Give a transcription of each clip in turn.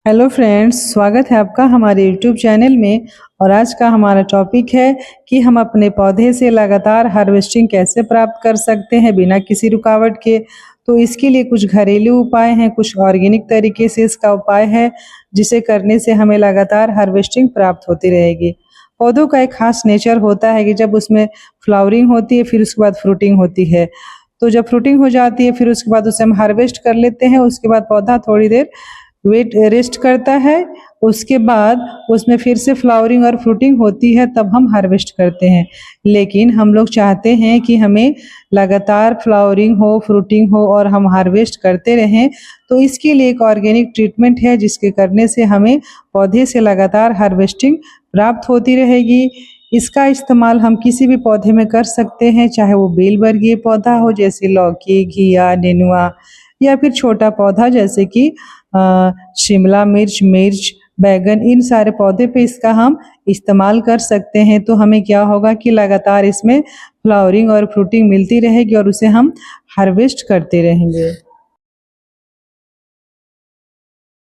Hello friends, स्वागत है आपका हमारे यूट्यूब चैनल में। और आज का हमारा टॉपिक है कि हम अपने पौधे से लगातार हार्वेस्टिंग कैसे प्राप्त कर सकते हैं बिना किसी रुकावट के। तो इसके लिए कुछ घरेलू उपाय हैं, कुछ ऑर्गेनिक तरीके से इसका उपाय है जिसे करने से हमें लगातार हार्वेस्टिंग प्राप्त होती रहेगी। पौधों का एक खास नेचर होता है कि जब उसमें फ्लावरिंग होती है फिर उसके बाद फ्रूटिंग होती है। तो जब फ्रूटिंग हो जाती है फिर उसके बाद उसे हम हार्वेस्ट कर लेते हैं। उसके बाद पौधा थोड़ी देर वेट रेस्ट करता है, उसके बाद उसमें फिर से फ्लावरिंग और फ्रूटिंग होती है, तब हम हार्वेस्ट करते हैं। लेकिन हम लोग चाहते हैं कि हमें लगातार फ्लावरिंग हो, फ्रूटिंग हो और हम हार्वेस्ट करते रहें। तो इसके लिए एक ऑर्गेनिक ट्रीटमेंट है जिसके करने से हमें पौधे से लगातार हार्वेस्टिंग प्राप्त होती रहेगी। इसका इस्तेमाल हम किसी भी पौधे में कर सकते हैं, चाहे वो बेल वर्गीय पौधा हो जैसे लौकी, घिया, नेनुआ, या फिर छोटा पौधा जैसे कि शिमला मिर्च, मिर्च, बैगन, इन सारे पौधे पे इसका हम इस्तेमाल कर सकते हैं। तो हमें क्या होगा कि लगातार इसमें फ्लावरिंग और फ्रूटिंग मिलती रहेगी और उसे हम हार्वेस्ट करते रहेंगे।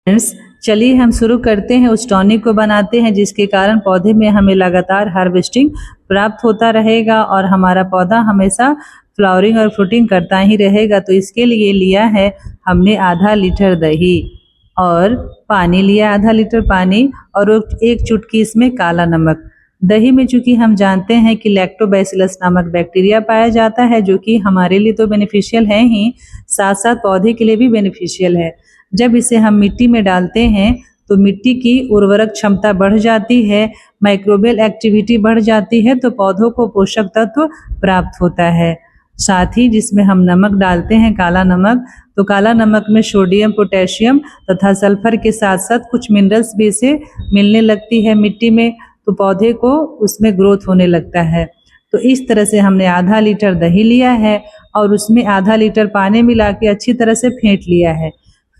फ्रेंड्स, चलिए हम शुरू करते हैं, उस टॉनिक को बनाते हैं जिसके कारण पौधे में हमें लगातार हार्वेस्टिंग प्राप्त होता रहेगा और हमारा पौधा हमेशा फ्लावरिंग और फ्रूटिंग करता ही रहेगा। तो इसके लिए लिया है हमने आधा लीटर दही और पानी लिया, आधा लीटर पानी, और एक चुटकी इसमें काला नमक। दही में चूंकि हम जानते हैं कि लैक्टोबैसिलस नामक बैक्टीरिया पाया जाता है जो कि हमारे लिए तो बेनिफिशियल है ही, साथ साथ पौधे के लिए भी बेनिफिशियल है। जब इसे हम मिट्टी में डालते हैं तो मिट्टी की उर्वरक क्षमता बढ़ जाती है, माइक्रोबियल एक्टिविटी बढ़ जाती है, तो पौधों को पोषक तत्व प्राप्त होता है। साथ ही जिसमें हम नमक डालते हैं, काला नमक, तो काला नमक में सोडियम, पोटेशियम तथा सल्फर के साथ साथ कुछ मिनरल्स भी इसे मिलने लगती है मिट्टी में, तो पौधे को उसमें ग्रोथ होने लगता है। तो इस तरह से हमने आधा लीटर दही लिया है और उसमें आधा लीटर पानी मिला के अच्छी तरह से फेंट लिया है।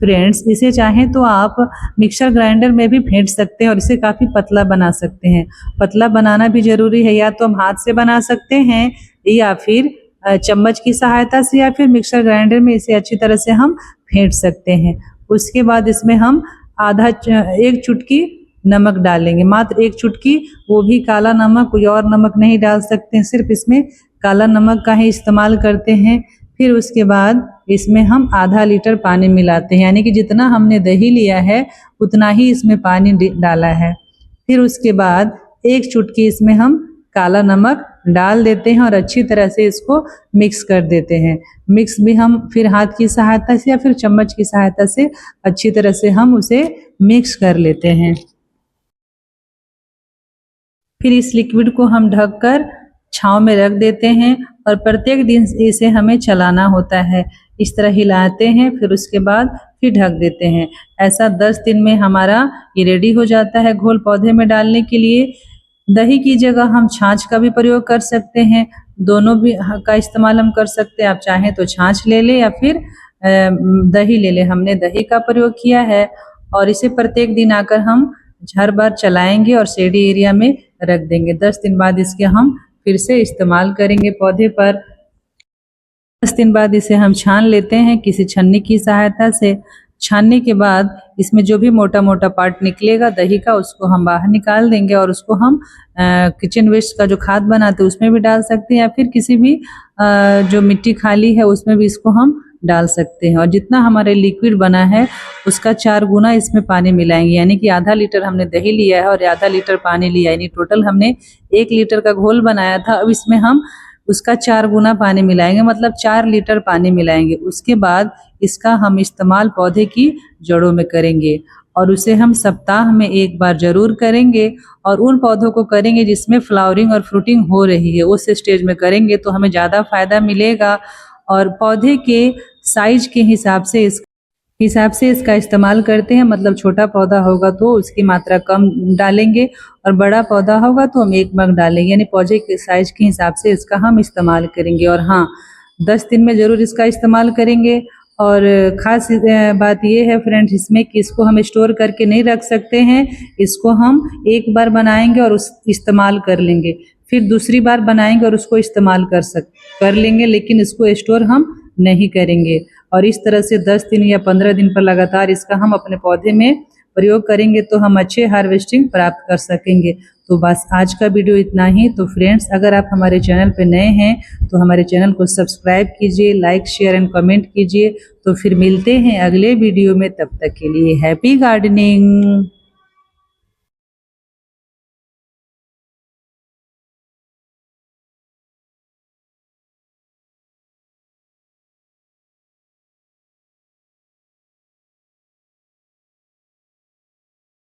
फ्रेंड्स, इसे चाहें तो आप मिक्सर ग्राइंडर में भी फेंट सकते हैं और इसे काफ़ी पतला बना सकते हैं। पतला बनाना भी ज़रूरी है, या तो हम हाथ से बना सकते हैं या फिर चम्मच की सहायता से, या फिर मिक्सर ग्राइंडर में इसे अच्छी तरह से हम फेंट सकते हैं। उसके बाद इसमें हम एक चुटकी नमक डालेंगे, मात्र एक चुटकी, वो भी काला नमक, कोई और नमक नहीं डाल सकते हैं, सिर्फ इसमें काला नमक का ही इस्तेमाल करते हैं। फिर उसके बाद इसमें हम आधा लीटर पानी मिलाते हैं, यानी कि जितना हमने दही लिया है उतना ही इसमें पानी डाला है। फिर उसके बाद एक चुटकी इसमें हम काला नमक डाल देते हैं और अच्छी तरह से इसको मिक्स कर देते हैं। मिक्स भी हम फिर हाथ की सहायता से या फिर चम्मच की सहायता से अच्छी तरह से हम उसे मिक्स कर लेते हैं। फिर इस लिक्विड को हम ढककर छांव में रख देते हैं और प्रत्येक दिन इसे हमें चलाना होता है। इस तरह हिलाते हैं, फिर उसके बाद फिर ढक देते हैं। ऐसा 10 दिन में हमारा ये रेडी हो जाता है घोल पौधे में डालने के लिए। दही की जगह हम छाछ का भी प्रयोग कर सकते हैं, दोनों भी का इस्तेमाल हम कर सकते हैं। आप चाहें तो छाछ ले लें या फिर दही ले लें। हमने दही का प्रयोग किया है और इसे प्रत्येक दिन आकर हम हर बार चलाएंगे और शेडी एरिया में रख देंगे। 10 दिन बाद इसके हम फिर से इस्तेमाल करेंगे पौधे पर। 10 दिन बाद इसे हम छान लेते हैं किसी छन्नी की सहायता से। छानने के बाद इसमें जो भी मोटा मोटा पार्ट निकलेगा दही का, उसको हम बाहर निकाल देंगे और उसको हम किचन वेस्ट का जो खाद बनाते हैं उसमें भी डाल सकते हैं, या फिर किसी भी जो मिट्टी खाली है उसमें भी इसको हम डाल सकते हैं। और जितना हमारे लिक्विड बना है उसका 4 गुना इसमें पानी मिलाएंगे, यानी कि आधा लीटर हमने दही लिया है और आधा लीटर पानी लिया है, यानी टोटल हमने 1 लीटर का घोल बनाया था। अब इसमें हम उसका 4 गुना पानी मिलाएंगे, मतलब 4 लीटर पानी मिलाएंगे। उसके बाद इसका हम इस्तेमाल पौधे की जड़ों में करेंगे और उसे हम सप्ताह में 1 बार जरूर करेंगे। और उन पौधों को करेंगे जिसमें फ्लावरिंग और फ्रूटिंग हो रही है, उस स्टेज में करेंगे तो हमें ज़्यादा फायदा मिलेगा। और पौधे के साइज के हिसाब से इसका इस्तेमाल करते हैं, मतलब छोटा पौधा होगा तो उसकी मात्रा कम डालेंगे और बड़ा पौधा होगा तो हम 1 मग डालेंगे, यानी पौधे के साइज के हिसाब से इसका हम इस्तेमाल करेंगे। और हाँ, 10 दिन में ज़रूर इसका इस्तेमाल करेंगे। और ख़ास बात ये है फ्रेंड्स इसमें कि इसको हम स्टोर करके नहीं रख सकते हैं, इसको हम एक बार बनाएंगे और उस इस्तेमाल कर लेंगे, फिर दूसरी बार बनाएंगे और उसको इस्तेमाल कर लेंगे, लेकिन इसको स्टोर हम नहीं करेंगे। और इस तरह से 10 दिन या 15 दिन पर लगातार इसका हम अपने पौधे में प्रयोग करेंगे तो हम अच्छे हार्वेस्टिंग प्राप्त कर सकेंगे। तो बस आज का वीडियो इतना ही। तो फ्रेंड्स, अगर आप हमारे चैनल पे नए हैं तो हमारे चैनल को सब्सक्राइब कीजिए, लाइक शेयर एंड कमेंट कीजिए। तो फिर मिलते हैं अगले वीडियो में, तब तक के लिए हैप्पी गार्डनिंग।